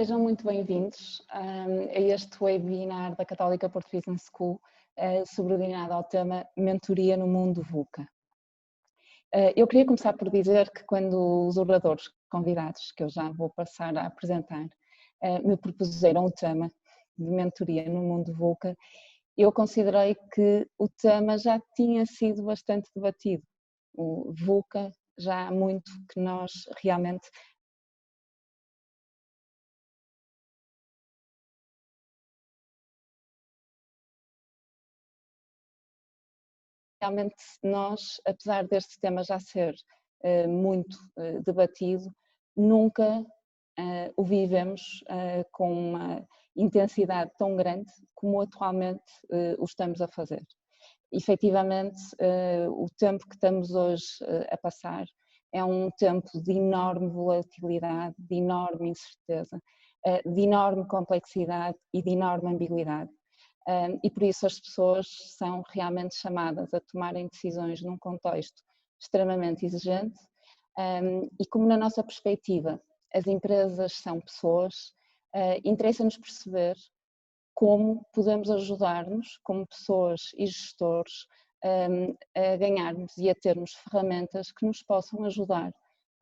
sejam muito bem-vindos a este webinar da Católica Porto Business School, subordinado ao tema Mentoria no Mundo VUCA. Eu queria começar por dizer que quando os oradores convidados, que eu já vou passar a apresentar, me propuseram o tema de mentoria no mundo VUCA, eu considerei que o tema já tinha sido bastante debatido. O VUCA já há muito que nós realmente nós, apesar deste tema já ser muito debatido, nunca o vivemos com uma intensidade tão grande como atualmente o estamos a fazer. Efetivamente, o tempo que estamos hoje a passar é um tempo de enorme volatilidade, de enorme incerteza, de enorme complexidade e de enorme ambiguidade. E por isso as pessoas são realmente chamadas a tomarem decisões num contexto extremamente exigente e como na nossa perspectiva as empresas são pessoas, interessa-nos perceber como podemos ajudar-nos como pessoas e gestores a ganharmos e a termos ferramentas que nos possam ajudar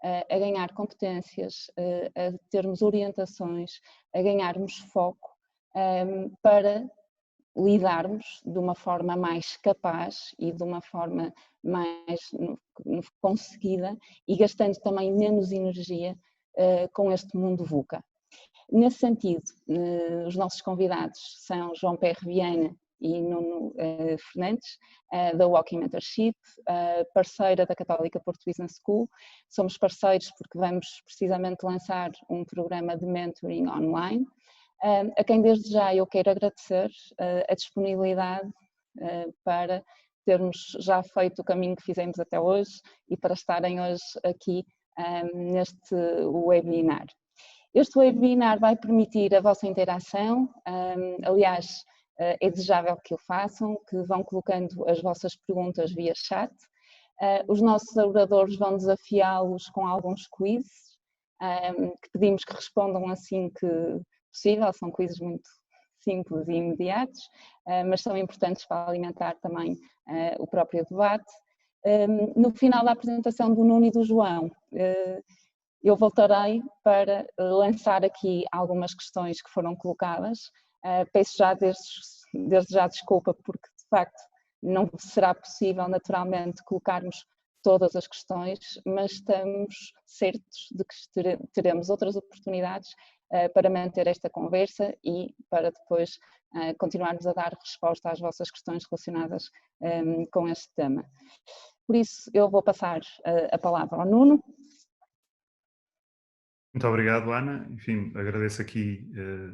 a ganhar competências, a termos orientações, a ganharmos foco para lidarmos de uma forma mais capaz e de uma forma mais conseguida e gastando também menos energia com este mundo VUCA. Nesse sentido, os nossos convidados são João P. Viana e Nuno Fernandes, da Walking Mentorship, parceira da Católica Porto Business School. Somos parceiros porque vamos precisamente lançar um programa de mentoring online, a quem desde já eu quero agradecer a disponibilidade para termos já feito o caminho que fizemos até hoje e para estarem hoje aqui neste webinar. Este webinar vai permitir a vossa interação, aliás, é desejável que o façam, que vão colocando as vossas perguntas via chat. Os nossos oradores vão desafiá-los com alguns quizzes, que pedimos que respondam assim que possível, são quizzes muito simples e imediatos, mas são importantes para alimentar também o próprio debate. No final da apresentação do Nuno e do João, eu voltarei para lançar aqui algumas questões que foram colocadas. Peço já desde já desculpa porque de facto não será possível naturalmente colocarmos todas as questões, mas estamos certos de que teremos outras oportunidades para manter esta conversa e para depois continuarmos a dar resposta às vossas questões relacionadas com este tema. Por isso eu vou passar a palavra ao Nuno. Muito obrigado, Ana. Enfim, agradeço aqui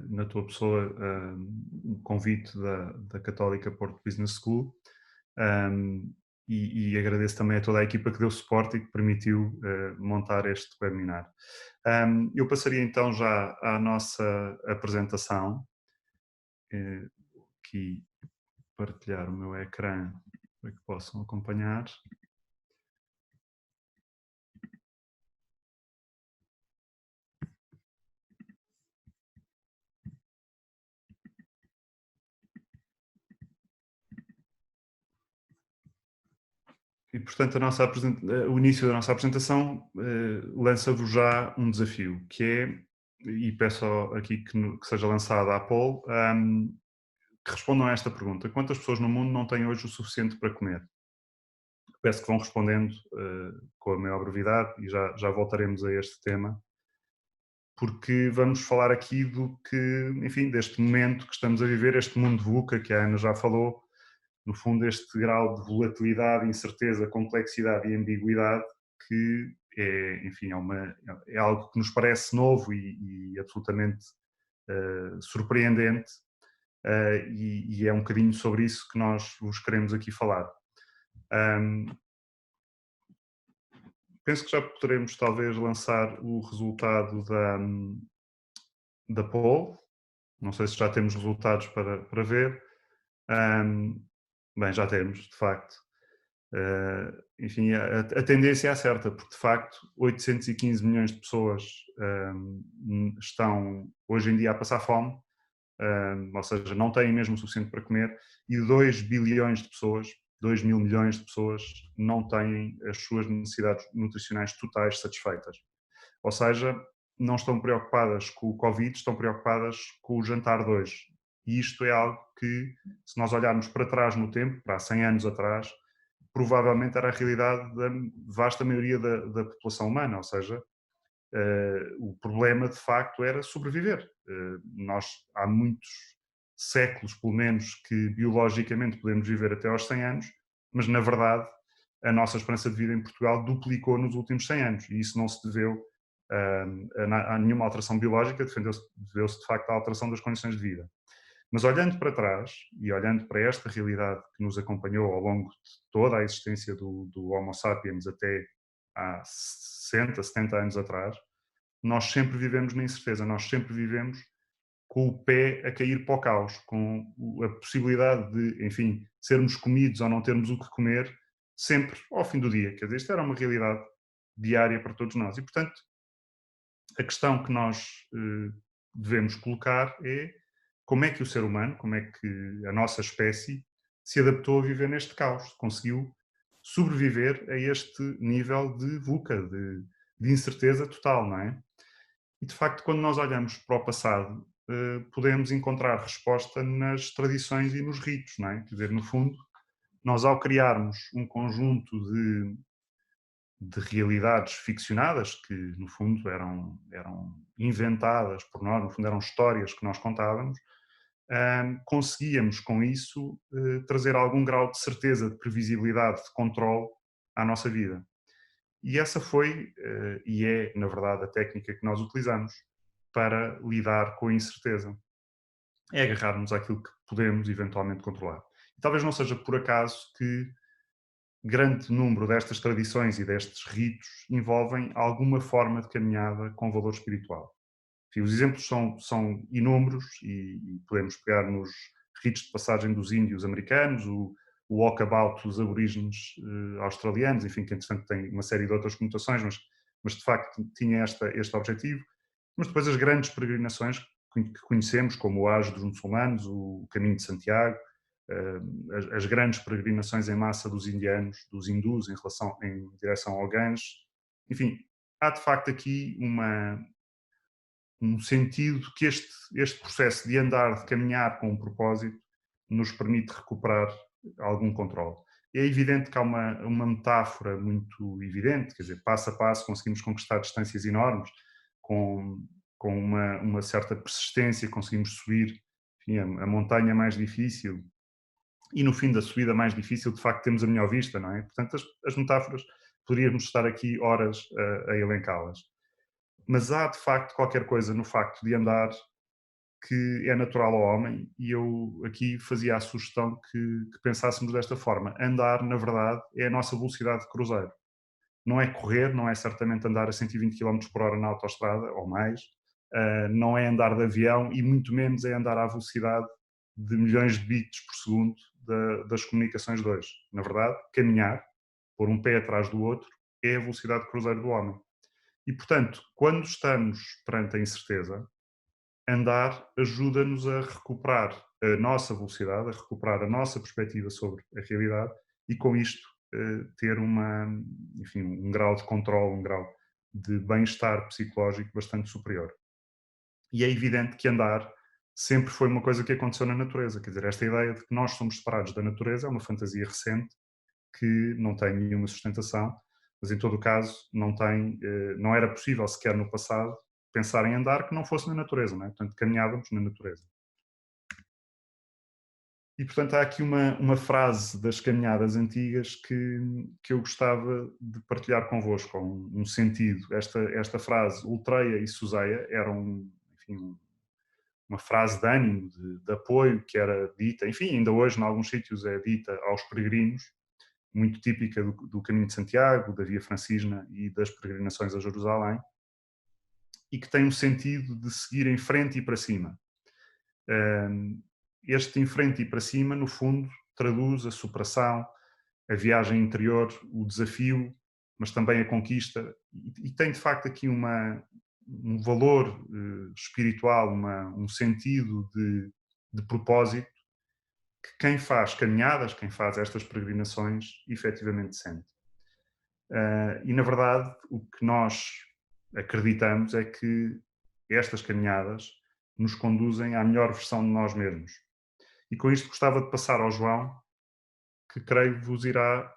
na tua pessoa o convite da Católica Porto Business School e agradeço também a toda a equipa que deu suporte e que permitiu montar este webinar. Eu passaria então já à nossa apresentação, aqui partilhar o meu ecrã para que possam acompanhar. E, portanto, o início da nossa apresentação lança-vos já um desafio, que é, e peço aqui que seja lançado à poll, que respondam a esta pergunta: quantas pessoas no mundo não têm hoje o suficiente para comer? Peço que vão respondendo com a maior brevidade e já voltaremos a este tema, porque vamos falar aqui enfim, deste momento que estamos a viver, este mundo VUCA, que a Ana já falou, no fundo este grau de volatilidade, incerteza, complexidade e ambiguidade que enfim, é algo que nos parece novo e absolutamente surpreendente e é um bocadinho sobre isso que nós vos queremos aqui falar. Penso que já poderemos talvez lançar o resultado da poll. Não sei se já temos resultados para ver. Bem, já temos, de facto. Enfim, a tendência é certa, porque de facto 815 milhões de pessoas estão hoje em dia a passar fome, ou seja, não têm mesmo o suficiente para comer, e 2 bilhões de pessoas, 2 mil milhões de pessoas não têm as suas necessidades nutricionais totais satisfeitas. Ou seja, não estão preocupadas com o Covid, estão preocupadas com o jantar de hoje. E isto é algo que, se nós olharmos para trás no tempo, para há 100 anos atrás, provavelmente era a realidade da vasta maioria da população humana, ou seja, o problema de facto era sobreviver. Nós há muitos séculos, pelo menos, que biologicamente podemos viver até aos 100 anos, mas na verdade a nossa esperança de vida em Portugal duplicou nos últimos 100 anos e isso não se deveu a nenhuma alteração biológica, deveu-se de facto à alteração das condições de vida. Mas olhando para trás e olhando para esta realidade que nos acompanhou ao longo de toda a existência do Homo sapiens até há 60, 70 anos atrás, nós sempre vivemos na incerteza, nós sempre vivemos com o pé a cair para o caos, com a possibilidade de, enfim, sermos comidos ou não termos o que comer, sempre ao fim do dia. Quer dizer, isto era uma realidade diária para todos nós. E, portanto, a questão que nós devemos colocar é como é que o ser humano, como é que a nossa espécie se adaptou a viver neste caos, conseguiu sobreviver a este nível de VUCA, de incerteza total, não é? E de facto, quando nós olhamos para o passado, podemos encontrar resposta nas tradições e nos ritos, não é? Quer dizer, no fundo, nós ao criarmos um conjunto de realidades ficcionadas, que no fundo eram inventadas por nós, no fundo eram histórias que nós contávamos, conseguíamos com isso trazer algum grau de certeza, de previsibilidade, de controle à nossa vida. E essa foi e é, na verdade, a técnica que nós utilizamos para lidar com a incerteza. É agarrarmos àquilo que podemos eventualmente controlar. E talvez não seja por acaso que grande número destas tradições e destes ritos envolvem alguma forma de caminhada com valor espiritual. Enfim, os exemplos são inúmeros e podemos pegar nos ritos de passagem dos índios americanos, o walkabout dos aborígenes australianos, enfim, que entretanto tem uma série de outras conotações, mas de facto tinha este objetivo. Mas depois as grandes peregrinações que conhecemos, como o Hajj dos muçulmanos, o Caminho de Santiago, as grandes peregrinações em massa dos indianos, dos hindus em direção ao Ganges. Enfim, há de facto aqui um sentido que este processo de andar, de caminhar com um propósito, nos permite recuperar algum controle. É evidente que há uma metáfora muito evidente, quer dizer, passo a passo conseguimos conquistar distâncias enormes, com uma certa persistência conseguimos subir, enfim, a montanha mais difícil, e no fim da subida mais difícil, de facto, temos a melhor vista, não é? Portanto, as metáforas, poderíamos estar aqui horas a elencá-las. Mas há, de facto, qualquer coisa no facto de andar que é natural ao homem, e eu aqui fazia a sugestão que pensássemos desta forma. Andar, na verdade, é a nossa velocidade de cruzeiro. Não é correr, não é certamente andar a 120 km por hora na autoestrada, ou mais, não é andar de avião, e muito menos é andar à velocidade de milhões de bits por segundo das comunicações de hoje. Na verdade, caminhar, pôr um pé atrás do outro, é a velocidade de cruzeiro do homem. E, portanto, quando estamos perante a incerteza, andar ajuda-nos a recuperar a nossa velocidade, a recuperar a nossa perspectiva sobre a realidade e, com isto, ter enfim, um grau de controle, um grau de bem-estar psicológico bastante superior. E é evidente que andar sempre foi uma coisa que aconteceu na natureza. Quer dizer, esta ideia de que nós somos separados da natureza é uma fantasia recente que não tem nenhuma sustentação, mas em todo o caso não era possível sequer no passado pensar em andar que não fosse na natureza, não é? Portanto, caminhávamos na natureza. E, portanto, há aqui uma frase das caminhadas antigas que eu gostava de partilhar convosco, um sentido. Esta frase, ultreia e suseia, era enfim, uma frase de ânimo, de apoio, que era dita, enfim, ainda hoje, em alguns sítios, é dita aos peregrinos, muito típica do Caminho de Santiago, da Via Francisna e das peregrinações a Jerusalém, e que tem um sentido de seguir em frente e para cima. Este em frente e para cima, no fundo, traduz a superação, a viagem interior, o desafio, mas também a conquista, e tem de facto aqui um valor espiritual, um sentido de propósito, que quem faz caminhadas, quem faz estas peregrinações, efetivamente sente. E na verdade o que nós acreditamos é que estas caminhadas nos conduzem à melhor versão de nós mesmos. E com isto gostava de passar ao João, que creio vos irá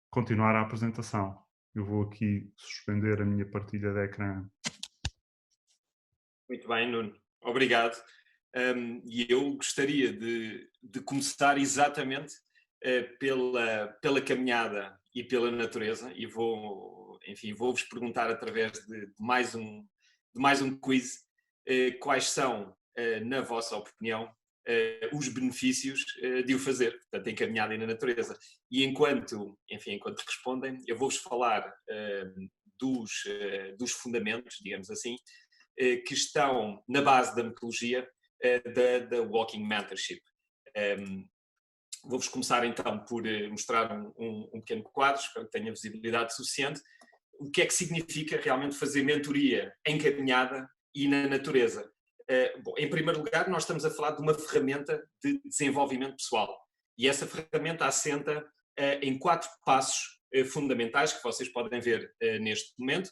continuar a apresentação. Eu vou aqui suspender a minha partilha de ecrã. Muito bem, Nuno. Obrigado. E eu gostaria de começar exatamente pela caminhada e pela natureza, e vou-vos perguntar através de mais um quiz quais são, na vossa opinião, os benefícios de o fazer, portanto, em caminhada e na natureza. E enquanto respondem, eu vou-vos falar dos fundamentos, digamos assim, que estão na base da metodologia da Walking Mentorship. Vou-vos começar então por mostrar um pequeno quadro, espero que tenha visibilidade suficiente. O que é que significa realmente fazer mentoria em caminhada e na natureza? Bom, em primeiro lugar, nós estamos a falar de uma ferramenta de desenvolvimento pessoal. E essa ferramenta assenta em 4 passos fundamentais que vocês podem ver neste momento.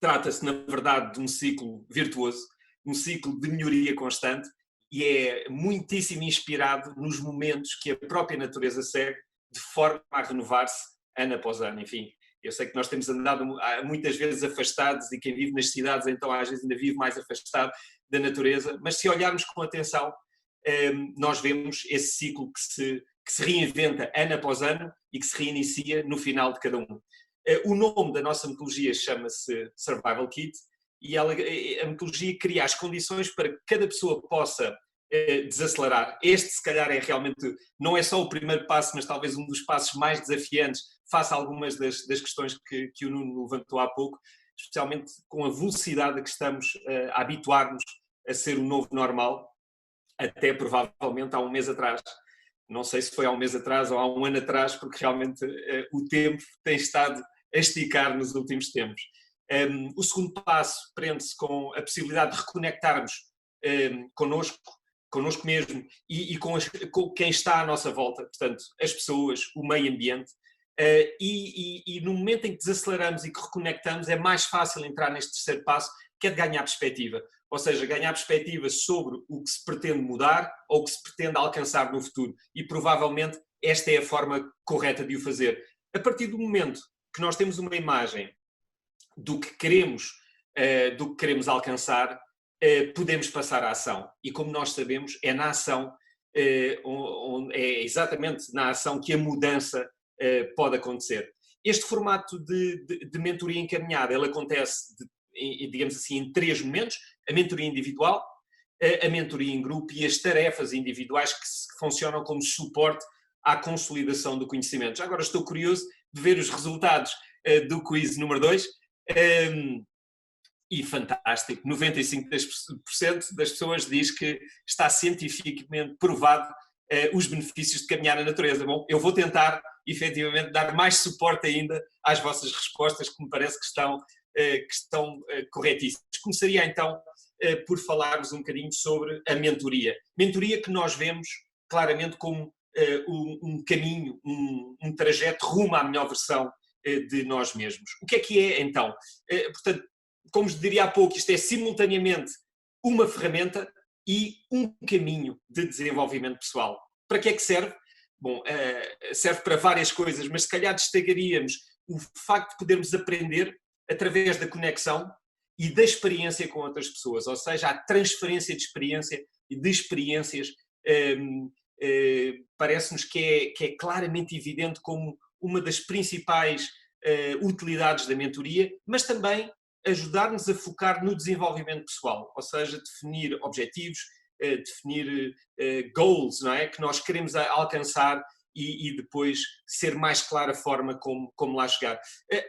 Trata-se, na verdade, de um ciclo virtuoso, um ciclo de melhoria constante, e é muitíssimo inspirado nos momentos que a própria natureza segue, de forma a renovar-se ano após ano. Enfim, eu sei que nós temos andado muitas vezes afastados, e quem vive nas cidades então às vezes ainda vive mais afastado da natureza, mas se olharmos com atenção, nós vemos esse ciclo que se reinventa ano após ano e que se reinicia no final de cada um. O nome da nossa metodologia chama-se Survival Kit, e a metodologia cria as condições para que cada pessoa possa desacelerar. Este, se calhar, é realmente, não é só o primeiro passo, mas talvez um dos passos mais desafiantes, face a algumas das questões que o Nuno levantou há pouco, especialmente com a velocidade a que estamos a habituar-nos a ser o novo normal, até provavelmente há um mês atrás. Não sei se foi há um mês atrás ou há um ano atrás, porque realmente o tempo tem estado a esticar nos últimos tempos. O segundo passo prende-se com a possibilidade de reconectarmos connosco mesmo e com quem está à nossa volta, portanto, as pessoas, o meio ambiente, e no momento em que desaceleramos e que reconectamos, é mais fácil entrar neste terceiro passo, que é de ganhar perspectiva. Ou seja, ganhar perspectiva sobre o que se pretende mudar ou o que se pretende alcançar no futuro. E provavelmente esta é a forma correta de o fazer. A partir do momento que nós temos uma imagem do que queremos alcançar, podemos passar à ação. E como nós sabemos, é na ação, é exatamente na ação que a mudança pode acontecer. Este formato de mentoria encaminhada, ele acontece, digamos assim, em 3 momentos: a mentoria individual, a mentoria em grupo e as tarefas individuais que funcionam como suporte à consolidação do conhecimento. Já agora estou curioso de ver os resultados do quiz número 2. E fantástico, 95% das pessoas diz que está cientificamente provado os benefícios de caminhar na natureza. Bom, eu vou tentar, efetivamente, dar mais suporte ainda às vossas respostas, que me parece que estão corretíssimas. Começaria então por falar-vos um bocadinho sobre a mentoria. Mentoria que nós vemos claramente como um caminho, um trajeto rumo à melhor versão de nós mesmos. O que é então? Portanto, como vos diria há pouco, isto é simultaneamente uma ferramenta e um caminho de desenvolvimento pessoal. Para que é que serve? Bom, serve para várias coisas, mas se calhar destacaríamos o facto de podermos aprender através da conexão e da experiência com outras pessoas, ou seja, a transferência de experiência e de experiências parece-nos que é claramente evidente como uma das principais utilidades da mentoria, mas também ajudar-nos a focar no desenvolvimento pessoal, ou seja, definir objetivos, definir goals, não é? Que nós queremos alcançar e depois ser mais clara a forma como lá chegar.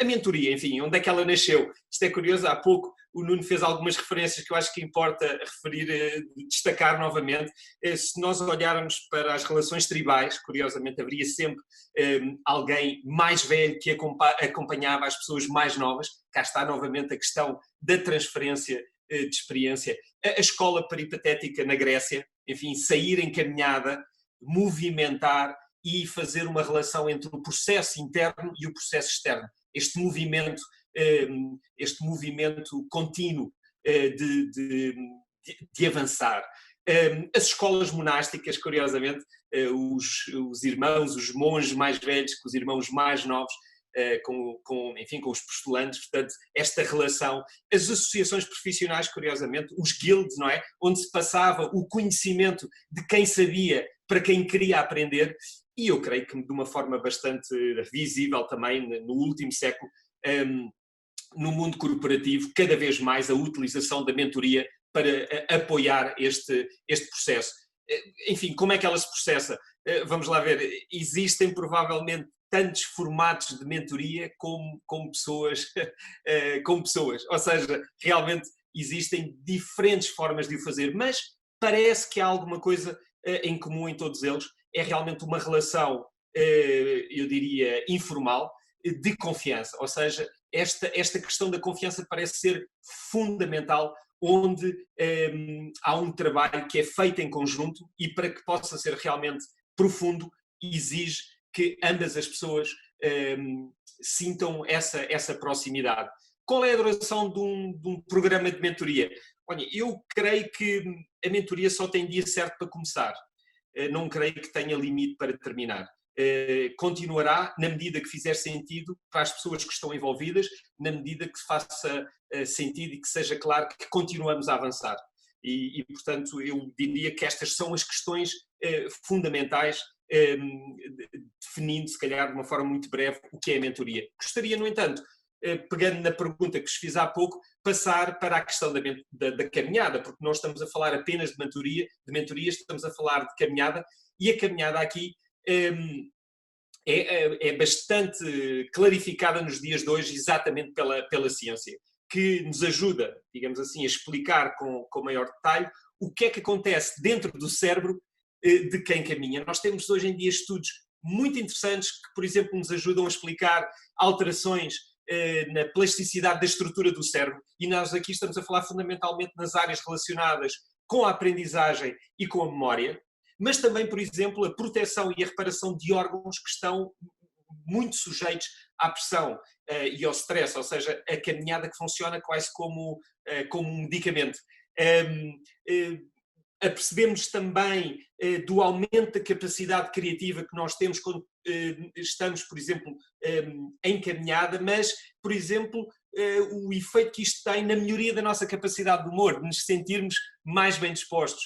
A mentoria, enfim, onde é que ela nasceu? Isto é curioso, há pouco o Nuno fez algumas referências que eu acho que importa referir, destacar novamente. Se nós olharmos para as relações tribais, curiosamente haveria sempre alguém mais velho que acompanhava as pessoas mais novas. Cá está novamente a questão da transferência de experiência. A escola peripatética na Grécia, enfim, sair em caminhada, movimentar e fazer uma relação entre o processo interno e o processo externo. Este movimento contínuo de avançar. As escolas monásticas, curiosamente, os irmãos, os monges mais velhos que os irmãos mais novos, enfim, com os postulantes, portanto, esta relação. As associações profissionais, curiosamente, os guilds, não é? Onde se passava o conhecimento de quem sabia para quem queria aprender, e eu creio que de uma forma bastante visível também no último século, no mundo corporativo, cada vez mais a utilização da mentoria para apoiar este processo. Enfim, como é que ela se processa? Vamos lá ver, existem provavelmente tantos formatos de mentoria como pessoas, ou seja, realmente existem diferentes formas de o fazer, mas parece que há alguma coisa em comum em todos eles. É realmente uma relação, eu diria, informal, de confiança, ou seja, esta questão da confiança parece ser fundamental, onde há um trabalho que é feito em conjunto e para que possa ser realmente profundo, exige que ambas as pessoas sintam essa proximidade. Qual é a duração de um programa de mentoria? Olha, eu creio que a mentoria só tem dia certo para começar. Não creio que tenha limite para terminar. Continuará na medida que fizer sentido para as pessoas que estão envolvidas, na medida que faça sentido e que seja claro que continuamos a avançar. E portanto, eu diria que estas são as questões fundamentais, definindo, se calhar, de uma forma muito breve, o que é a mentoria. Gostaria, no entanto, pegando na pergunta que vos fiz há pouco, passar para a questão da caminhada, porque nós estamos a falar apenas de mentoria, estamos a falar de caminhada, e a caminhada aqui é bastante clarificada nos dias de hoje, exatamente pela ciência, que nos ajuda, digamos assim, a explicar com maior detalhe o que é que acontece dentro do cérebro de quem caminha. Nós temos hoje em dia estudos muito interessantes que, por exemplo, nos ajudam a explicar alterações na plasticidade da estrutura do cérebro, e nós aqui estamos a falar fundamentalmente nas áreas relacionadas com a aprendizagem e com a memória, mas também, por exemplo, a proteção e a reparação de órgãos que estão muito sujeitos à pressão e ao stress, ou seja, a caminhada que funciona quase como um medicamento. Apercebemos também do aumento da capacidade criativa que nós temos quando estamos, por exemplo, em caminhada, mas, por exemplo, o efeito que isto tem na melhoria da nossa capacidade de humor, de nos sentirmos mais bem dispostos.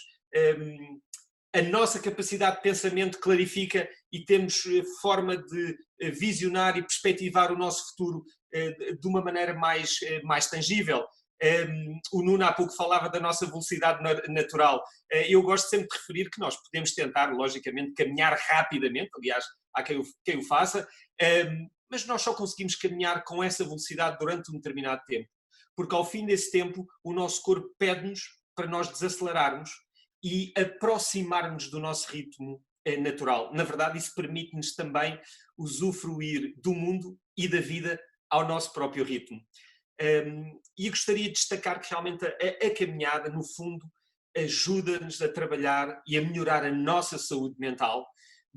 A nossa capacidade de pensamento clarifica e temos forma de visionar e perspectivar o nosso futuro de uma maneira mais tangível. O Nuno há pouco falava da nossa velocidade natural. Eu gosto sempre de referir que nós podemos tentar, logicamente, caminhar rapidamente, aliás, há quem o faça, mas nós só conseguimos caminhar com essa velocidade durante um determinado tempo, porque ao fim desse tempo o nosso corpo pede-nos para nós desacelerarmos e aproximarmos do nosso ritmo natural. Na verdade, isso permite-nos também usufruir do mundo e da vida ao nosso próprio ritmo. E gostaria de destacar que realmente a caminhada, no fundo, ajuda-nos a trabalhar e a melhorar a nossa saúde mental,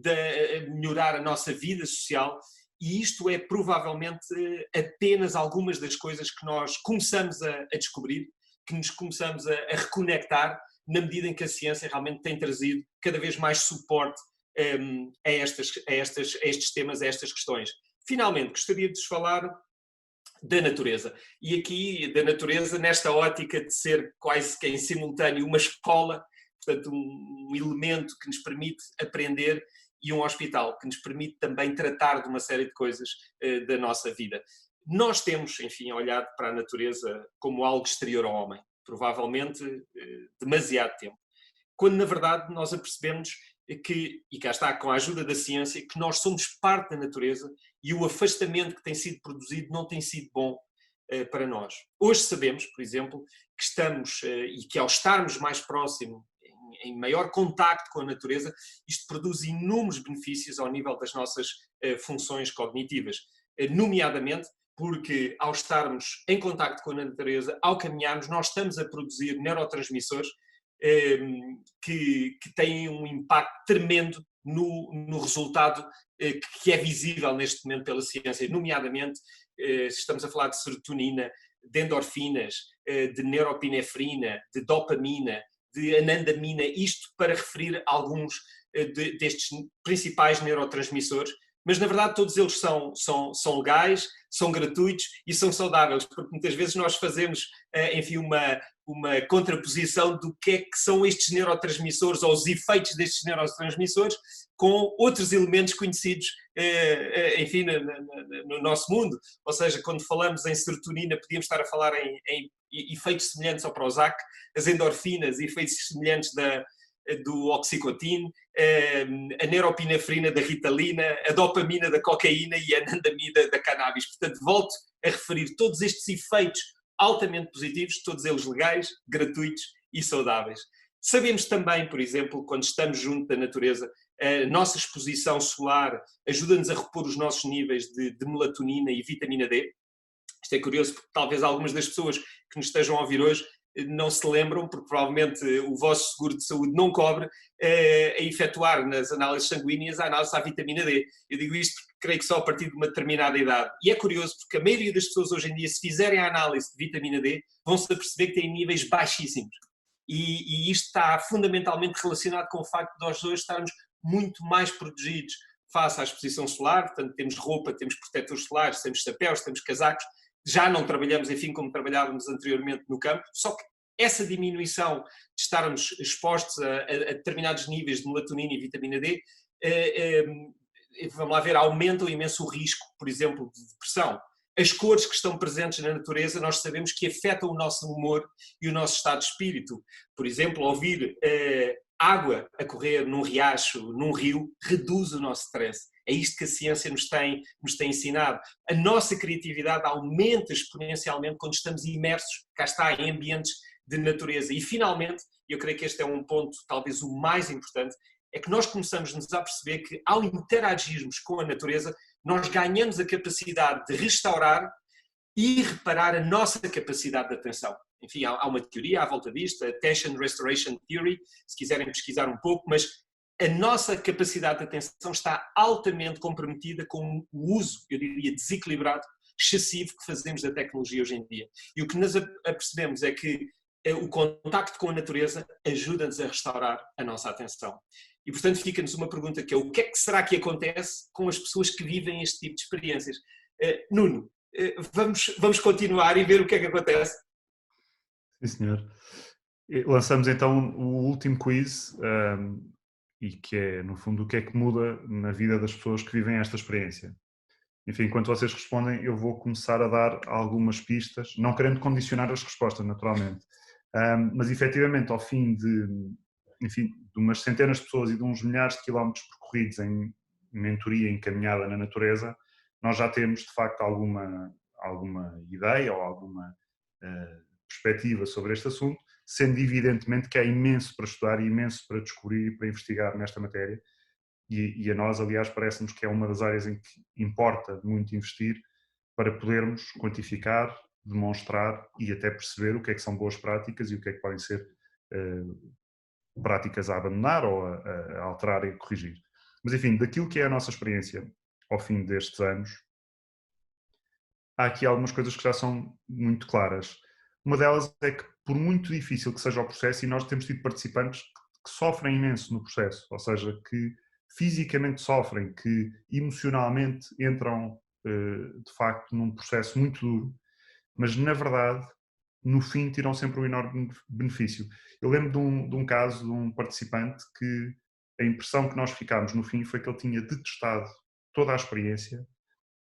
a melhorar a nossa vida social, e isto é provavelmente apenas algumas das coisas que nós começamos a descobrir, que nos começamos a reconectar, na medida em que a ciência realmente tem trazido cada vez mais suporte a estes temas, a estas questões. Finalmente, gostaria de vos falar da natureza. E aqui, da natureza, nesta ótica de ser quase que em simultâneo uma escola, portanto, um elemento que nos permite aprender, e um hospital que nos permite também tratar de uma série de coisas da nossa vida. Nós temos, enfim, olhado para a natureza como algo exterior ao homem, provavelmente demasiado tempo, quando na verdade nós apercebemos que, e cá está, com a ajuda da ciência, que nós somos parte da natureza e o afastamento que tem sido produzido não tem sido bom para nós. Hoje sabemos, por exemplo, que estamos, e que ao estarmos mais próximo, em maior contacto com a natureza, isto produz inúmeros benefícios ao nível das nossas funções cognitivas, nomeadamente porque ao estarmos em contacto com a natureza, ao caminharmos, nós estamos a produzir neurotransmissores que têm um impacto tremendo no resultado que é visível neste momento pela ciência, nomeadamente estamos a falar de serotonina, de endorfinas, de neuropinefrina, de dopamina, de anandamina, isto para referir alguns destes principais neurotransmissores, mas na verdade todos eles são legais, são gratuitos e são saudáveis, porque muitas vezes nós fazemos, enfim, uma contraposição do que é que são estes neurotransmissores ou os efeitos destes neurotransmissores com outros elementos conhecidos, enfim, no nosso mundo. Ou seja, quando falamos em serotonina, podíamos estar a falar em efeitos semelhantes ao Prozac, as endorfinas, efeitos semelhantes do oxycontin, a neuropinefrina da ritalina, a dopamina da cocaína e a anandamida da cannabis. Portanto, volto a referir todos estes efeitos altamente positivos, todos eles legais, gratuitos e saudáveis. Sabemos também, por exemplo, quando estamos junto da natureza, a nossa exposição solar ajuda-nos a repor os nossos níveis de melatonina e vitamina D. Isto é curioso porque talvez algumas das pessoas que nos estejam a ouvir hoje não se lembram, porque provavelmente o vosso seguro de saúde não cobre a efetuar nas análises sanguíneas a análise à vitamina D. Eu digo isto porque creio que só a partir de uma determinada idade. E é curioso porque a maioria das pessoas hoje em dia, se fizerem a análise de vitamina D, vão-se aperceber que têm níveis baixíssimos. E isto está fundamentalmente relacionado com o facto de nós hoje estarmos muito mais protegidos face à exposição solar, portanto temos roupa, temos protetores solares, temos chapéus, temos casacos, já não trabalhamos, enfim, como trabalhávamos anteriormente no campo, só que essa diminuição de estarmos expostos a determinados níveis de melatonina e vitamina D, vamos lá ver, aumentam imenso o risco, por exemplo, de depressão. As cores que estão presentes na natureza, nós sabemos que afetam o nosso humor e o nosso estado de espírito. Por exemplo, ouvir água a correr num riacho, num rio, reduz o nosso stress. É isto que a ciência nos tem ensinado. A nossa criatividade aumenta exponencialmente quando estamos imersos, cá está, em ambientes de natureza. E finalmente, eu creio que este é um ponto talvez o mais importante, é que nós começamos-nos a perceber que ao interagirmos com a natureza, nós ganhamos a capacidade de restaurar e reparar a nossa capacidade de atenção. Enfim, há uma teoria à volta disto, a Attention Restoration Theory, se quiserem pesquisar um pouco, mas a nossa capacidade de atenção está altamente comprometida com o uso, eu diria, desequilibrado, excessivo que fazemos da tecnologia hoje em dia. E o que nos apercebemos é que o contacto com a natureza ajuda-nos a restaurar a nossa atenção. E, portanto, fica-nos uma pergunta que é o que é que será que acontece com as pessoas que vivem este tipo de experiências? Nuno, vamos continuar e ver o que é que acontece. Sim, senhor. Lançamos então o último quiz, e que é, no fundo, o que é que muda na vida das pessoas que vivem esta experiência. Enfim, enquanto vocês respondem, eu vou começar a dar algumas pistas, não querendo condicionar as respostas, naturalmente. Mas, efetivamente, ao fim de umas centenas de pessoas e de uns milhares de quilómetros percorridos em mentoria, em caminhada na natureza, nós já temos, de facto, alguma ideia ou alguma perspectiva sobre este assunto, sendo evidentemente que há imenso para estudar e imenso para descobrir e para investigar nesta matéria. E a nós, aliás, parece-nos que é uma das áreas em que importa muito investir para podermos quantificar, demonstrar e até perceber o que é que são boas práticas e o que é que podem ser práticas a abandonar ou a alterar e a corrigir. Mas, enfim, daquilo que é a nossa experiência ao fim destes anos, há aqui algumas coisas que já são muito claras. Uma delas é que, por muito difícil que seja o processo, e nós temos tido participantes que sofrem imenso no processo, ou seja, que fisicamente sofrem, que emocionalmente entram, de facto, num processo muito duro, mas, na verdade, no fim, tiram sempre um enorme benefício. Eu lembro de um caso de um participante que a impressão que nós ficámos no fim foi que ele tinha detestado toda a experiência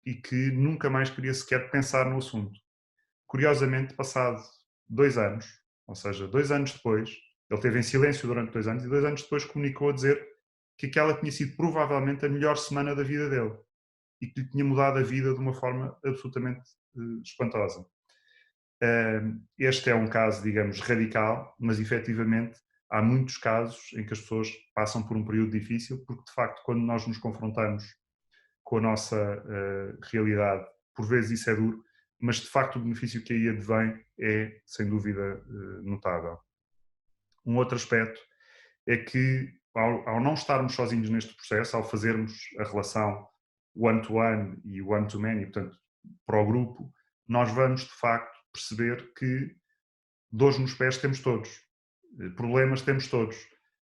e que nunca mais queria sequer pensar no assunto. Curiosamente, passado 2 anos, ou seja, 2 anos depois, ele esteve em silêncio durante 2 anos e 2 anos depois comunicou a dizer que aquela tinha sido provavelmente a melhor semana da vida dele e que lhe tinha mudado a vida de uma forma absolutamente espantosa. Este é um caso, digamos, radical, mas efetivamente há muitos casos em que as pessoas passam por um período difícil, porque de facto quando nós nos confrontamos com a nossa realidade, por vezes isso é duro, mas de facto o benefício que aí advém é, sem dúvida, notável. Um outro aspecto é que, ao não estarmos sozinhos neste processo, ao fazermos a relação one-to-one e one-to-many, portanto, para o grupo, nós vamos, de facto, perceber que dores nos pés temos todos, problemas temos todos.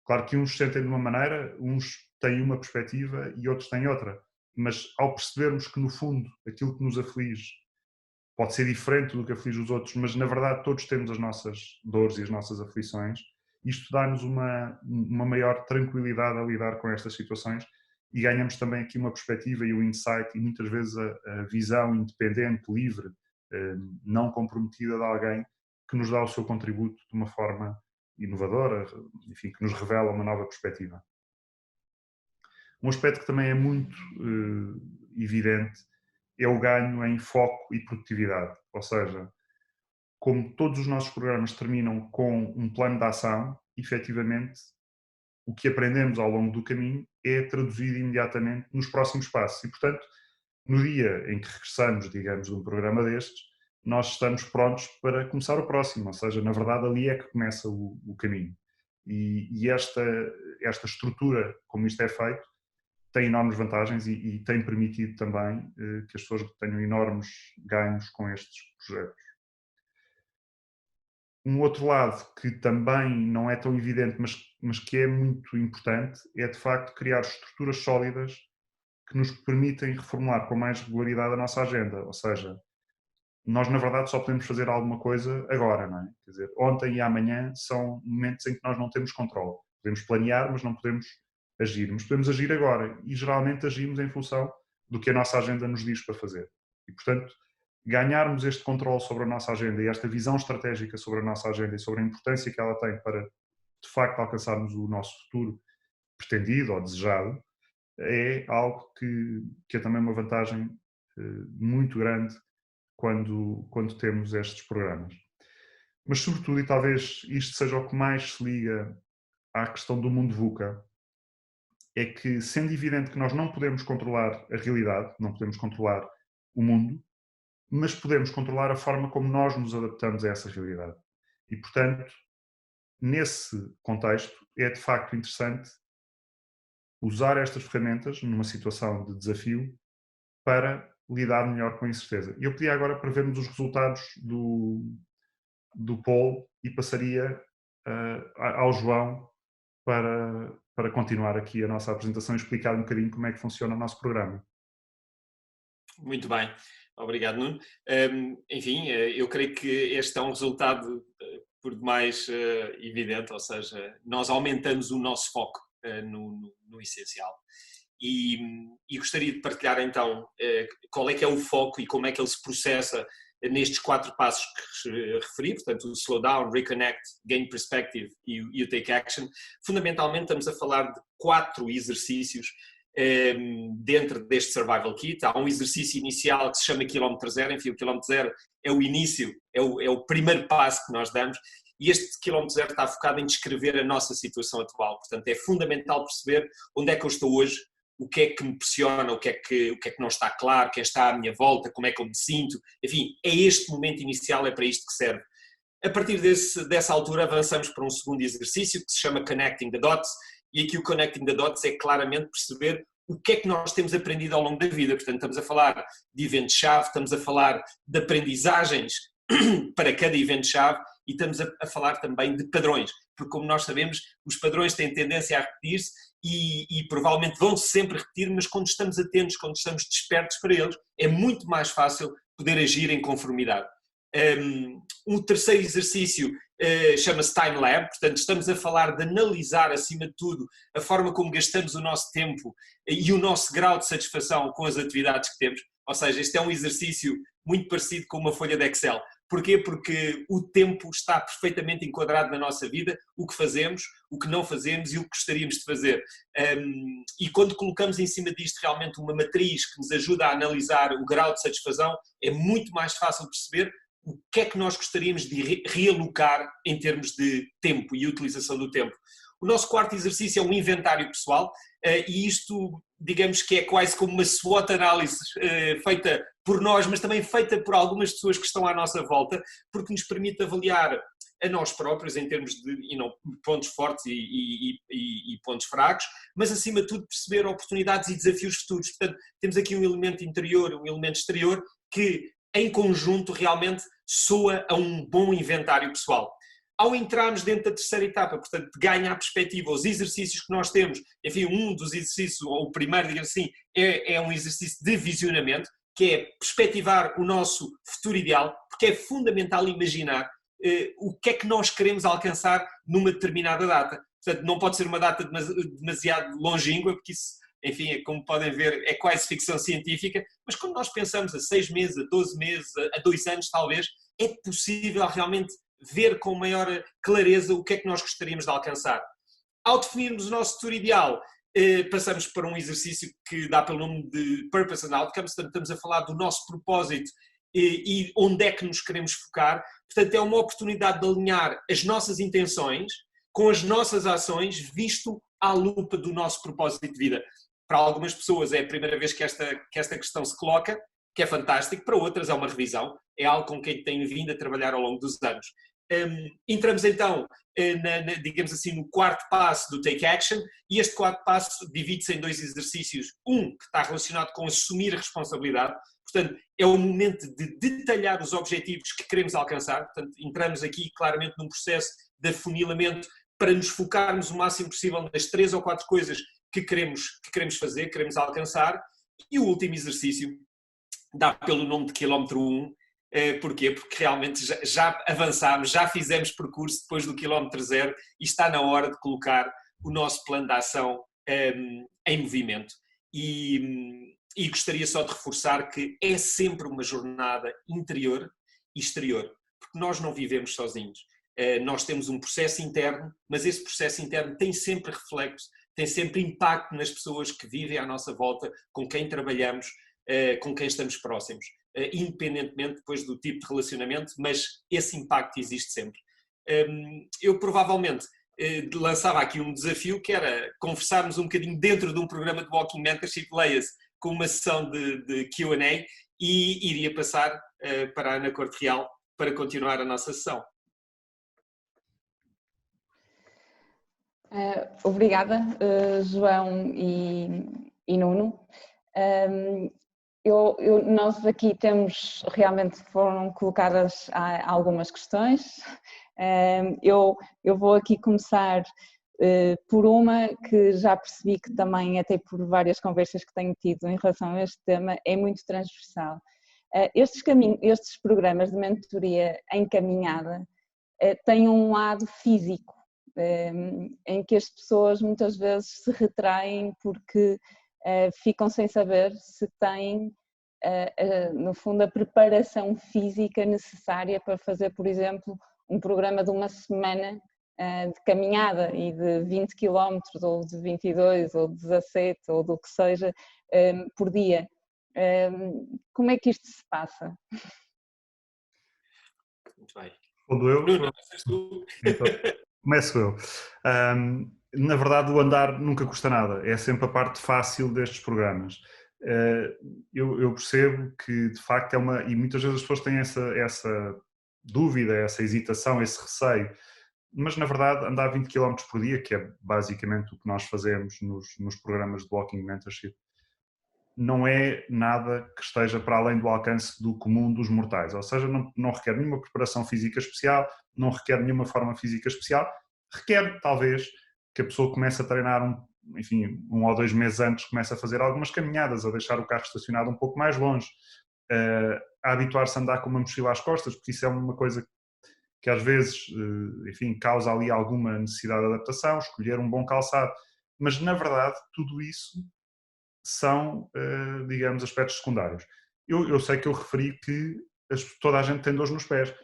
Claro que uns se sentem de uma maneira, uns têm uma perspectiva e outros têm outra, mas ao percebermos que, no fundo, aquilo que nos aflige pode ser diferente do que aflige os outros, mas, na verdade, todos temos as nossas dores e as nossas aflições, isto dá-nos uma maior tranquilidade a lidar com estas situações e ganhamos também aqui uma perspectiva e um insight e muitas vezes a visão independente, livre, não comprometida de alguém que nos dá o seu contributo de uma forma inovadora, enfim, que nos revela uma nova perspectiva. Um aspecto que também é muito evidente é o ganho em foco e produtividade, ou seja, como todos os nossos programas terminam com um plano de ação, efetivamente, o que aprendemos ao longo do caminho é traduzido imediatamente nos próximos passos. E, portanto, no dia em que regressamos, digamos, de um programa destes, nós estamos prontos para começar o próximo. Ou seja, na verdade, ali é que começa o caminho. E esta estrutura, como isto é feito, tem enormes vantagens e tem permitido também que as pessoas tenham enormes ganhos com estes projetos. Um outro lado que também não é tão evidente, mas que é muito importante, é de facto criar estruturas sólidas que nos permitem reformular com mais regularidade a nossa agenda. Ou seja, nós na verdade só podemos fazer alguma coisa agora, não é? Quer dizer, ontem e amanhã são momentos em que nós não temos controle. Podemos planear, mas não podemos agir. Mas podemos agir agora e geralmente agimos em função do que a nossa agenda nos diz para fazer. E portanto, ganharmos este controle sobre a nossa agenda e esta visão estratégica sobre a nossa agenda e sobre a importância que ela tem para, de facto, alcançarmos o nosso futuro pretendido ou desejado, é algo que é também uma vantagem muito grande quando temos estes programas. Mas, sobretudo, e talvez isto seja o que mais se liga à questão do mundo VUCA, é que, sendo evidente que nós não podemos controlar a realidade, não podemos controlar o mundo, mas podemos controlar a forma como nós nos adaptamos a essa realidade. E, portanto, nesse contexto, é de facto interessante usar estas ferramentas numa situação de desafio para lidar melhor com a incerteza. Eu pedi agora para vermos os resultados do poll e passaria ao João para continuar aqui a nossa apresentação e explicar um bocadinho como é que funciona o nosso programa. Muito bem. Obrigado, Nuno. Enfim, eu creio que este é um resultado por demais evidente, ou seja, nós aumentamos o nosso foco no essencial. E gostaria de partilhar então qual é que é o foco e como é que ele se processa nestes 4 passos que referi, portanto o Slow Down, Reconnect, Gain Perspective e o Take Action. Fundamentalmente estamos a falar de 4 exercícios dentro deste Survival Kit. Há um exercício inicial que se chama quilómetro zero, enfim, o quilómetro zero é o início, é o primeiro passo que nós damos, e este quilómetro zero está focado em descrever a nossa situação atual. Portanto, é fundamental perceber onde é que eu estou hoje, o que é que me pressiona, o que é que não está claro, quem está à minha volta, como é que eu me sinto, enfim, é este momento inicial, é para isto que serve. A partir dessa altura avançamos para um segundo exercício que se chama Connecting the Dots, e aqui o Connecting the Dots é claramente perceber o que é que nós temos aprendido ao longo da vida. Portanto, estamos a falar de eventos-chave, estamos a falar de aprendizagens para cada evento-chave e estamos a falar também de padrões, porque como nós sabemos, os padrões têm tendência a repetir-se e provavelmente vão sempre repetir, mas quando estamos atentos, quando estamos despertos para eles, é muito mais fácil poder agir em conformidade. Um terceiro exercício chama-se Time Lab, portanto estamos a falar de analisar acima de tudo a forma como gastamos o nosso tempo e o nosso grau de satisfação com as atividades que temos, ou seja, este é um exercício muito parecido com uma folha de Excel. Porquê? Porque o tempo está perfeitamente enquadrado na nossa vida, o que fazemos, o que não fazemos e o que gostaríamos de fazer. E quando colocamos em cima disto realmente uma matriz que nos ajuda a analisar o grau de satisfação, é muito mais fácil perceber o que é que nós gostaríamos de realocar em termos de tempo e utilização do tempo. O nosso quarto exercício é um inventário pessoal e isto, digamos que é quase como uma SWOT análise feita por nós, mas também feita por algumas pessoas que estão à nossa volta, porque nos permite avaliar a nós próprios em termos de pontos fortes e pontos fracos, mas acima de tudo perceber oportunidades e desafios futuros. Portanto, temos aqui um elemento interior, um elemento exterior, que em conjunto realmente soa a um bom inventário pessoal. Ao entrarmos dentro da terceira etapa, portanto, ganha a perspectiva, os exercícios que nós temos, enfim, um dos exercícios, ou o primeiro, digamos assim, é um exercício de visionamento, que é perspectivar o nosso futuro ideal, porque é fundamental imaginar o que é que nós queremos alcançar numa determinada data. Portanto, não pode ser uma data demasiado longínqua, porque isso, enfim, como podem ver, é quase ficção científica, mas quando nós pensamos a 6 meses, a 12 meses, a 2 anos talvez, é possível realmente ver com maior clareza o que é que nós gostaríamos de alcançar. Ao definirmos o nosso futuro ideal, passamos para um exercício que dá pelo nome de Purpose and Outcomes, portanto estamos a falar do nosso propósito e onde é que nos queremos focar. Portanto, é uma oportunidade de alinhar as nossas intenções com as nossas ações, visto à lupa do nosso propósito de vida. Para algumas pessoas é a primeira vez que esta questão se coloca, que é fantástico, para outras é uma revisão, é algo com quem tenho vindo a trabalhar ao longo dos anos. Entramos então, digamos assim, no quarto passo do Take Action, e este quarto passo divide-se em 2 exercícios. Um que está relacionado com assumir a responsabilidade, portanto, é o momento de detalhar os objetivos que queremos alcançar, portanto, entramos aqui claramente num processo de afunilamento para nos focarmos o máximo possível nas 3 ou 4 coisas que queremos fazer, que queremos alcançar. E o último exercício dá pelo nome de quilómetro 1. Porquê? Porque realmente já avançámos, já fizemos percurso depois do quilómetro 0 e está na hora de colocar o nosso plano de ação em movimento. E gostaria só de reforçar que é sempre uma jornada interior e exterior, porque nós não vivemos sozinhos. Nós temos um processo interno, mas esse processo interno tem sempre reflexo, tem sempre impacto nas pessoas que vivem à nossa volta, com quem trabalhamos, com quem estamos próximos. Independentemente depois do tipo de relacionamento, mas esse impacto existe sempre. Eu provavelmente lançava aqui um desafio, que era conversarmos um bocadinho dentro de um programa de Walking Mentorship, leia-se, com uma sessão de Q&A, e iria passar para a Ana Corte Real para continuar a nossa sessão. Obrigada, João e Nuno. Nós aqui realmente foram colocadas algumas questões. Eu vou aqui começar por uma que já percebi que também, até por várias conversas que tenho tido em relação a este tema, é muito transversal. Estes programas de mentoria em caminhada têm um lado físico, em que as pessoas muitas vezes se retraem porque ficam sem saber se têm, no fundo, a preparação física necessária para fazer, por exemplo, um programa de uma semana de caminhada e de 20 km, ou de 22, ou de 17, ou do que seja, por dia. Como é que isto se passa? Muito bem. Quando eu... Nuno, tu? Então, começo eu. Na verdade, o andar nunca custa nada, é sempre a parte fácil destes programas. Eu percebo que, de facto, e muitas vezes as pessoas têm essa dúvida, essa hesitação, esse receio, mas, na verdade, andar 20 km por dia, que é basicamente o que nós fazemos nos programas de Walking Mentorship, não é nada que esteja para além do alcance do comum dos mortais, ou seja, não requer nenhuma preparação física especial, não requer nenhuma forma física especial, requer talvez que a pessoa comece a treinar, 1 ou 2 meses antes, comece a fazer algumas caminhadas, a deixar o carro estacionado um pouco mais longe, a habituar-se a andar com uma mochila às costas, porque isso é uma coisa que às vezes, causa ali alguma necessidade de adaptação, escolher um bom calçado, mas na verdade tudo isso são, digamos, aspectos secundários. Eu sei que eu referi que toda a gente tem dores nos pés.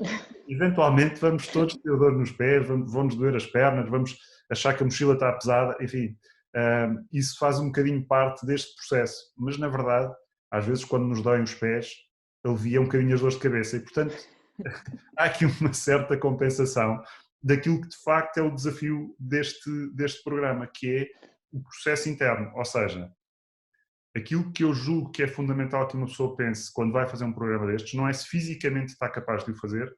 Eventualmente vamos todos ter dor nos pés, vão-nos doer as pernas, vamos achar que a mochila está pesada, enfim. Isso faz um bocadinho parte deste processo, mas na verdade, às vezes quando nos doem os pés, alivia um bocadinho as dores de cabeça e, portanto, há aqui uma certa compensação daquilo que de facto é o desafio deste programa, que é o processo interno, ou seja, aquilo que eu julgo que é fundamental que uma pessoa pense quando vai fazer um programa destes não é se fisicamente está capaz de o fazer,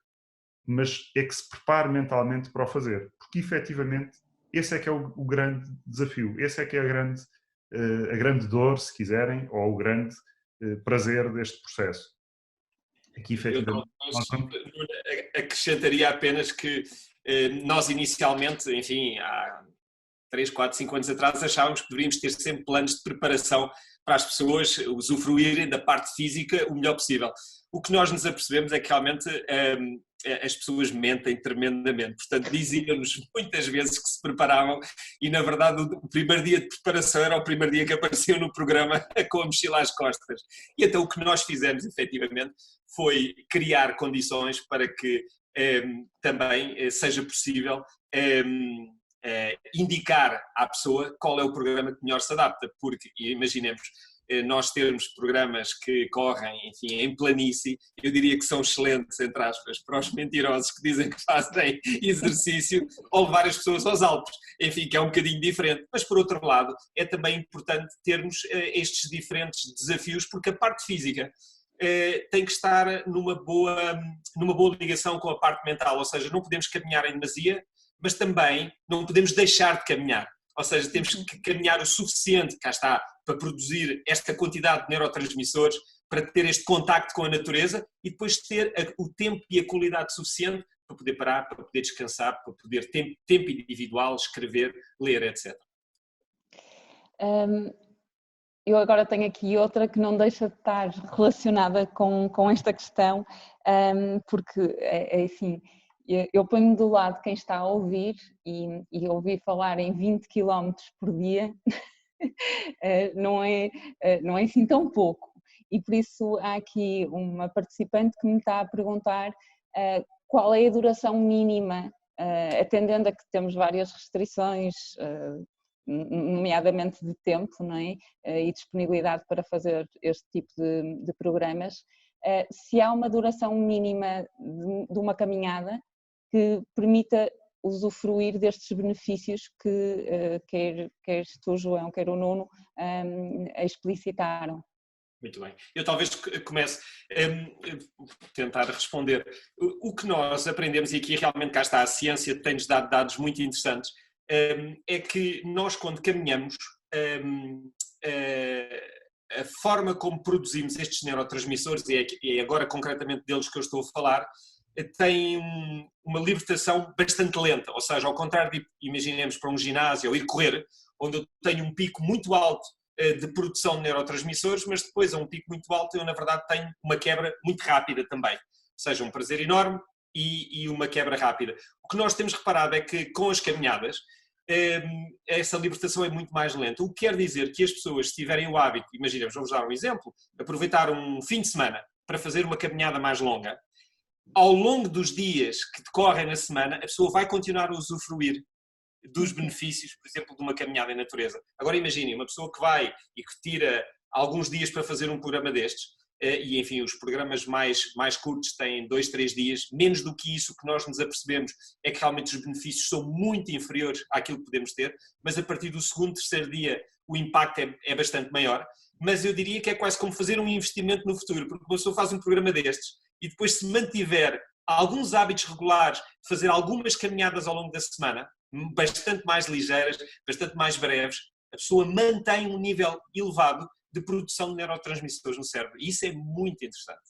mas é que se prepare mentalmente para o fazer, porque efetivamente esse é que é o grande desafio, esse é que é a grande dor, se quiserem, ou o grande prazer deste processo. Aqui efetivamente nós vamos... acrescentaria apenas que nós inicialmente, enfim, há 3, 4, 5 anos atrás achávamos que deveríamos ter sempre planos de preparação para as pessoas usufruírem da parte física o melhor possível. O que nós nos apercebemos é que realmente as pessoas mentem tremendamente, portanto diziam-nos muitas vezes que se preparavam e na verdade o primeiro dia de preparação era o primeiro dia que apareciam no programa com a mochila às costas. E então o que nós fizemos efetivamente foi criar condições para que também seja possível indicar à pessoa qual é o programa que melhor se adapta, porque imaginemos, nós termos programas que correm, enfim, em planície, eu diria que são excelentes, entre aspas, para os mentirosos que dizem que fazem exercício ou levar as pessoas aos Alpes, enfim, que é um bocadinho diferente, mas por outro lado é também importante termos estes diferentes desafios, porque a parte física tem que estar numa boa ligação com a parte mental, ou seja, não podemos caminhar em demasia, mas também não podemos deixar de caminhar. Ou seja, temos que caminhar o suficiente, cá está, para produzir esta quantidade de neurotransmissores, para ter este contacto com a natureza e depois ter o tempo e a qualidade suficiente para poder parar, para poder descansar, para poder ter tempo individual, escrever, ler, etc. Eu agora tenho aqui outra que não deixa de estar relacionada com esta questão, porque é assim... Eu ponho-me do lado de quem está a ouvir e ouvir falar em 20 km por dia não é assim tão pouco. E por isso há aqui uma participante que me está a perguntar qual é a duração mínima, atendendo a que temos várias restrições, nomeadamente de tempo, não é? E disponibilidade para fazer este tipo de programas. Se há uma duração mínima de uma caminhada que permita usufruir destes benefícios que quer tu, João, quer o Nuno explicitaram. Muito bem. Eu talvez comece a tentar responder. O que nós aprendemos, e aqui realmente cá está, a ciência tem-nos dado dados muito interessantes, é que nós quando caminhamos, a forma como produzimos estes neurotransmissores, e é agora concretamente deles que eu estou a falar, tem uma libertação bastante lenta, ou seja, ao contrário de, imaginemos, para um ginásio ou ir correr, onde eu tenho um pico muito alto de produção de neurotransmissores, mas depois a um pico muito alto eu na verdade tenho uma quebra muito rápida também, ou seja, um prazer enorme e uma quebra rápida. O que nós temos reparado é que com as caminhadas essa libertação é muito mais lenta, o que quer dizer que as pessoas, se tiverem o hábito, imaginemos, vamos dar um exemplo, aproveitar um fim de semana para fazer uma caminhada mais longa, ao longo dos dias que decorrem na semana, a pessoa vai continuar a usufruir dos benefícios, por exemplo, de uma caminhada em natureza. Agora imaginem, uma pessoa que vai e que tira alguns dias para fazer um programa destes, e enfim, os programas mais curtos têm 2, 3 dias, menos do que isso, o que nós nos apercebemos é que realmente os benefícios são muito inferiores àquilo que podemos ter, mas a partir do segundo, terceiro dia o impacto é bastante maior, mas eu diria que é quase como fazer um investimento no futuro, porque uma pessoa faz um programa destes e depois se mantiver alguns hábitos regulares, de fazer algumas caminhadas ao longo da semana, bastante mais ligeiras, bastante mais breves, a pessoa mantém um nível elevado de produção de neurotransmissores no cérebro. E isso é muito interessante.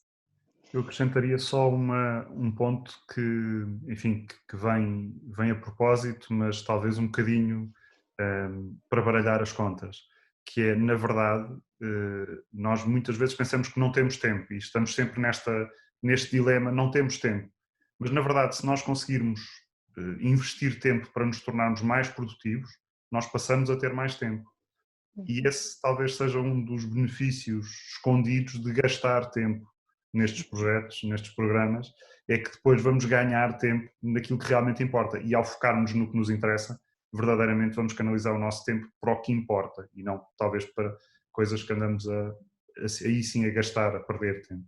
Eu acrescentaria só um ponto que, enfim, que vem a propósito, mas talvez um bocadinho para baralhar as contas, que é, na verdade, nós muitas vezes pensamos que não temos tempo e estamos sempre neste dilema, não temos tempo. Mas, na verdade, se nós conseguirmos investir tempo para nos tornarmos mais produtivos, nós passamos a ter mais tempo. E esse talvez seja um dos benefícios escondidos de gastar tempo nestes projetos, nestes programas, é que depois vamos ganhar tempo naquilo que realmente importa. E ao focarmos no que nos interessa, verdadeiramente vamos canalizar o nosso tempo para o que importa e não talvez para coisas que andamos aí sim a gastar, a perder tempo.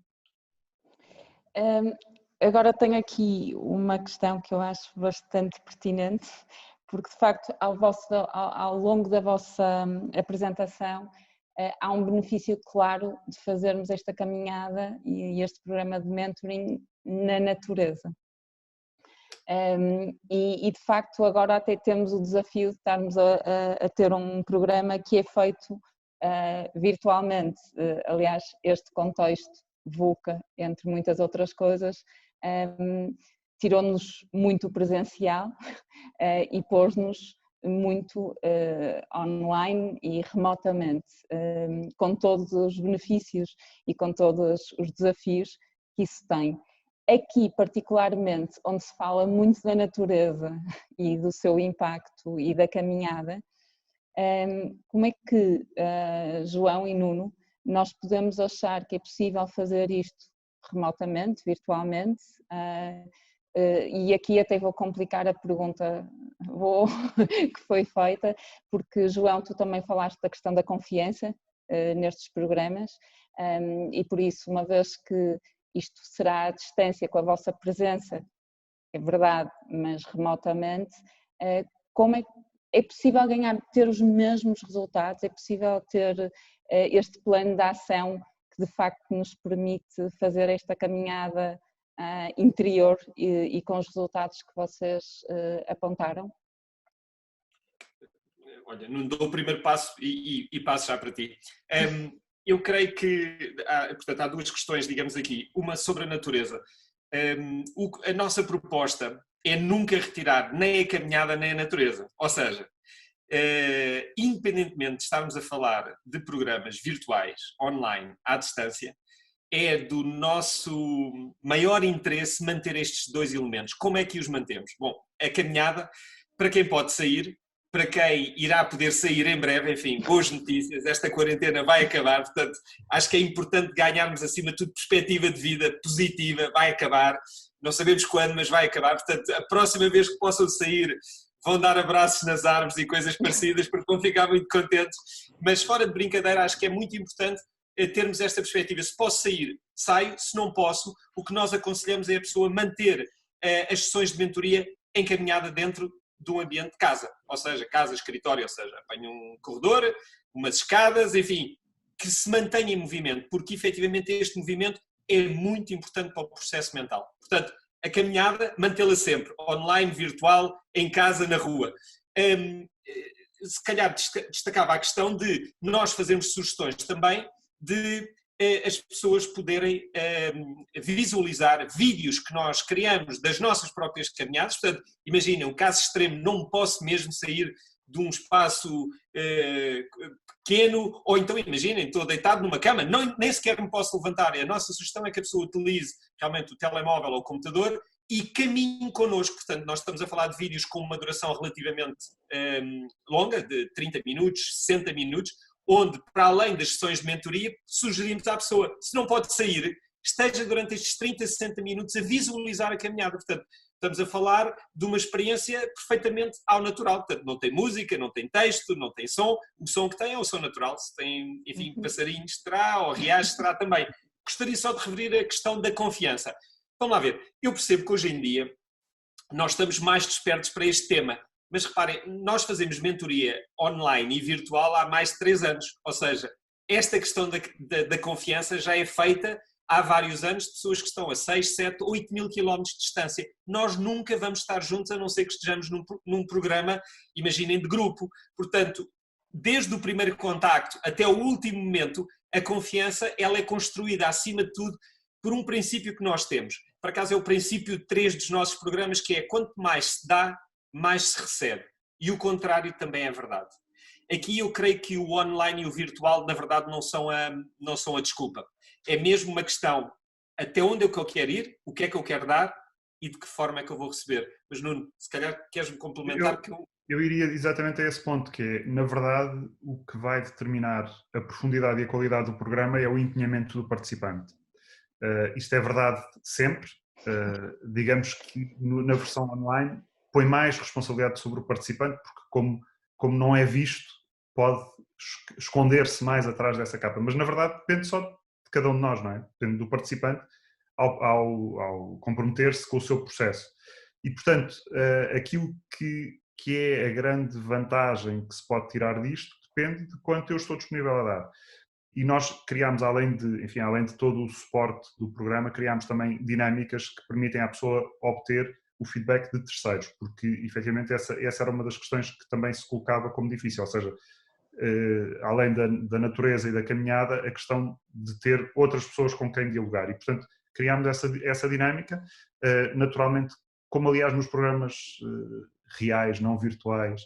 agora tenho aqui uma questão que eu acho bastante pertinente, porque de facto ao longo da vossa apresentação há um benefício claro de fazermos esta caminhada e este programa de mentoring na natureza. E de facto agora até temos o desafio de estarmos a ter um programa que é feito virtualmente. Aliás, este contexto VUCA, entre muitas outras coisas, tirou-nos muito presencial e pôs-nos muito online e remotamente, com todos os benefícios e com todos os desafios que isso tem. Aqui, particularmente, onde se fala muito da natureza e do seu impacto e da caminhada, como é que, João e Nuno, nós podemos achar que é possível fazer isto remotamente, virtualmente? E aqui até vou complicar a pergunta que foi feita, porque, João, tu também falaste da questão da confiança nestes programas, e por isso, uma vez que isto será à distância com a vossa presença, é verdade, mas remotamente, como é possível ter os mesmos resultados? É possível ter este plano de ação que de facto nos permite fazer esta caminhada interior e com os resultados que vocês apontaram? Olha, não dou o primeiro passo e passo já para ti. Eu creio que portanto, há duas questões, digamos aqui. Uma sobre a natureza. A nossa proposta é nunca retirar nem a caminhada nem a natureza. Ou seja, independentemente de estarmos a falar de programas virtuais, online, à distância, é do nosso maior interesse manter estes dois elementos. Como é que os mantemos? Bom, a caminhada, para quem pode sair, para quem irá poder sair em breve, enfim, boas notícias, esta quarentena vai acabar, portanto, acho que é importante ganharmos, acima de tudo, perspectiva de vida positiva, vai acabar, não sabemos quando, mas vai acabar, portanto, a próxima vez que possam sair, vão dar abraços nas árvores e coisas parecidas, porque vão ficar muito contentes, mas fora de brincadeira, acho que é muito importante termos esta perspectiva, se posso sair, saio, se não posso, o que nós aconselhamos é a pessoa manter as sessões de mentoria encaminhada dentro de um ambiente de casa, ou seja, casa, escritório, ou seja, apanha um corredor, umas escadas, enfim, que se mantenha em movimento, porque efetivamente este movimento é muito importante para o processo mental. Portanto, a caminhada, mantê-la sempre, online, virtual, em casa, na rua. Se calhar destacava a questão de nós fazermos sugestões também de as pessoas poderem visualizar vídeos que nós criamos das nossas próprias caminhadas. Portanto, imaginem, um caso extremo, não posso mesmo sair de um espaço pequeno, ou então imaginem, estou deitado numa cama, nem sequer me posso levantar. A nossa sugestão é que a pessoa utilize realmente o telemóvel ou o computador e caminhe connosco. Portanto, nós estamos a falar de vídeos com uma duração relativamente longa, de 30 minutos, 60 minutos, onde, para além das sessões de mentoria, sugerimos à pessoa, se não pode sair, esteja durante estes 30, 60 minutos a visualizar a caminhada. Portanto, estamos a falar de uma experiência perfeitamente ao natural. Portanto, não tem música, não tem texto, não tem som. O som que tem é o som natural. Se tem, enfim, passarinhos terá, ou riachos terá também. Gostaria só de referir a questão da confiança. Vamos lá ver. Eu percebo que hoje em dia nós estamos mais despertos para este tema. Mas reparem, nós fazemos mentoria online e virtual há mais de 3 anos. Ou seja, esta questão da confiança já é feita há vários anos de pessoas que estão a 6, 7, 8 mil quilómetros de distância. Nós nunca vamos estar juntos a não ser que estejamos num programa, imaginem, de grupo. Portanto, desde o primeiro contacto até o último momento, a confiança ela é construída, acima de tudo, por um princípio que nós temos. Por acaso é o princípio 3 dos nossos programas, que é quanto mais se dá, mais se recebe. E o contrário também é verdade. Aqui eu creio que o online e o virtual, na verdade, não são a desculpa. É mesmo uma questão, até onde é que eu quero ir, o que é que eu quero dar e de que forma é que eu vou receber. Mas Nuno, se calhar queres-me complementar? Eu iria exatamente a esse ponto, que é, na verdade, o que vai determinar a profundidade e a qualidade do programa é o empenhamento do participante. Isto é verdade sempre. Digamos que na versão online põe mais responsabilidade sobre o participante, porque como não é visto, pode esconder-se mais atrás dessa capa. Mas, na verdade, depende só de cada um de nós, não é? Depende do participante. ao comprometer-se com o seu processo. E, portanto, aquilo que é a grande vantagem que se pode tirar disto depende de quanto eu estou disponível a dar. E nós criámos, além de todo o suporte do programa, criámos também dinâmicas que permitem à pessoa obter o feedback de terceiros, porque efetivamente essa era uma das questões que também se colocava como difícil, ou seja, além da natureza e da caminhada, a questão de ter outras pessoas com quem dialogar. E, portanto, criámos essa dinâmica, naturalmente, como aliás nos programas reais, não virtuais,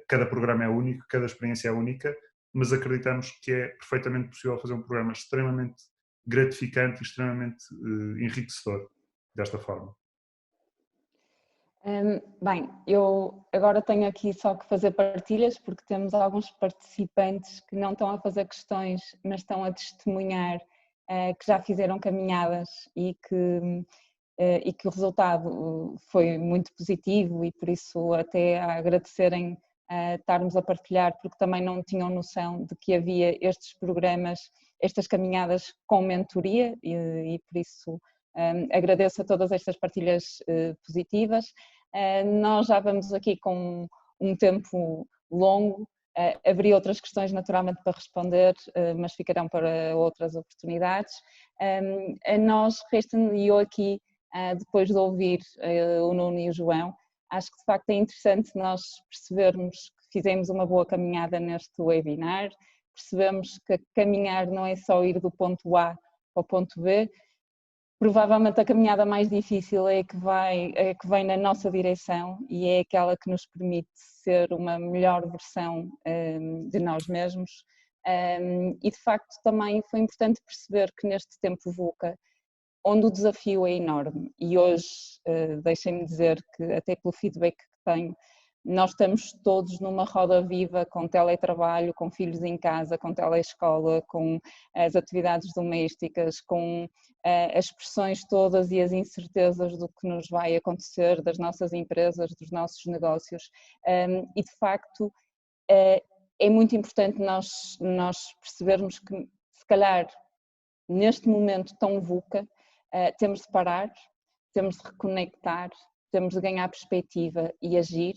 cada programa é único, cada experiência é única, mas acreditamos que é perfeitamente possível fazer um programa extremamente gratificante e extremamente enriquecedor desta forma. Bem, eu agora tenho aqui só que fazer partilhas, porque temos alguns participantes que não estão a fazer questões, mas estão a testemunhar que já fizeram caminhadas e que o resultado foi muito positivo, e por isso até a agradecerem estarmos a partilhar, porque também não tinham noção de que havia estes programas, estas caminhadas com mentoria, e por isso agradeço a todas estas partilhas positivas. Nós já vamos aqui com um tempo longo, haveria outras questões naturalmente para responder, mas ficarão para outras oportunidades. A nós resta-me, e eu aqui, depois de ouvir o Nuno e o João, acho que de facto é interessante nós percebermos que fizemos uma boa caminhada neste webinar, percebemos que caminhar não é só ir do ponto A ao ponto B. Provavelmente a caminhada mais difícil é a que vem na nossa direção, e é aquela que nos permite ser uma melhor versão de nós mesmos. E de facto também foi importante perceber que neste tempo VUCA, onde o desafio é enorme, e hoje deixem-me dizer que até pelo feedback que tenho, nós estamos todos numa roda viva, com teletrabalho, com filhos em casa, com teleescola, com as atividades domésticas, com as pressões todas e as incertezas do que nos vai acontecer, das nossas empresas, dos nossos negócios, e de facto é muito importante nós percebermos que, se calhar, neste momento tão VUCA, temos de parar, temos de reconectar, temos de ganhar perspectiva e agir.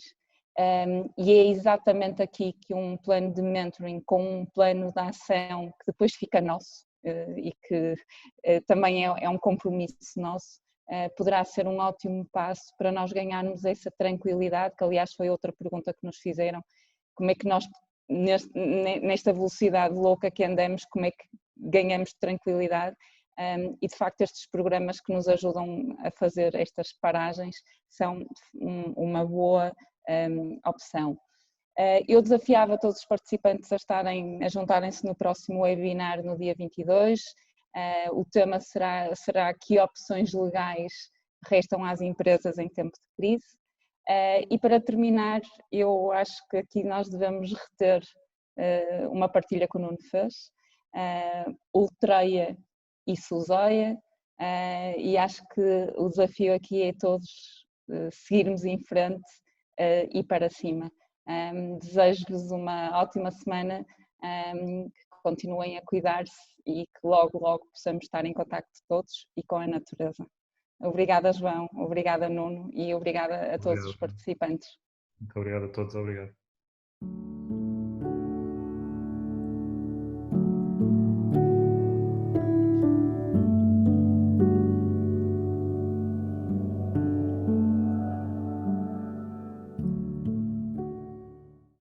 E é exatamente aqui que um plano de mentoring com um plano de ação que depois fica nosso e que também é um compromisso nosso, poderá ser um ótimo passo para nós ganharmos essa tranquilidade, que aliás foi outra pergunta que nos fizeram: como é que nós, nesta velocidade louca que andamos, como é que ganhamos tranquilidade? E de facto estes programas que nos ajudam a fazer estas paragens são uma boa opção. Eu desafiava todos os participantes a juntarem-se no próximo webinar no dia 22. O tema será que opções legais restam às empresas em tempo de crise. E para terminar, eu acho que aqui nós devemos reter uma partilha que o Nuno fez: ultreia e Suzeia, e acho que o desafio aqui é todos seguirmos em frente e para cima. Desejo-lhes uma ótima semana, que continuem a cuidar-se e que logo possamos estar em contacto todos e com a natureza. Obrigada, João, obrigada, Nuno, e obrigada a todos os participantes. Muito obrigado a todos, obrigado.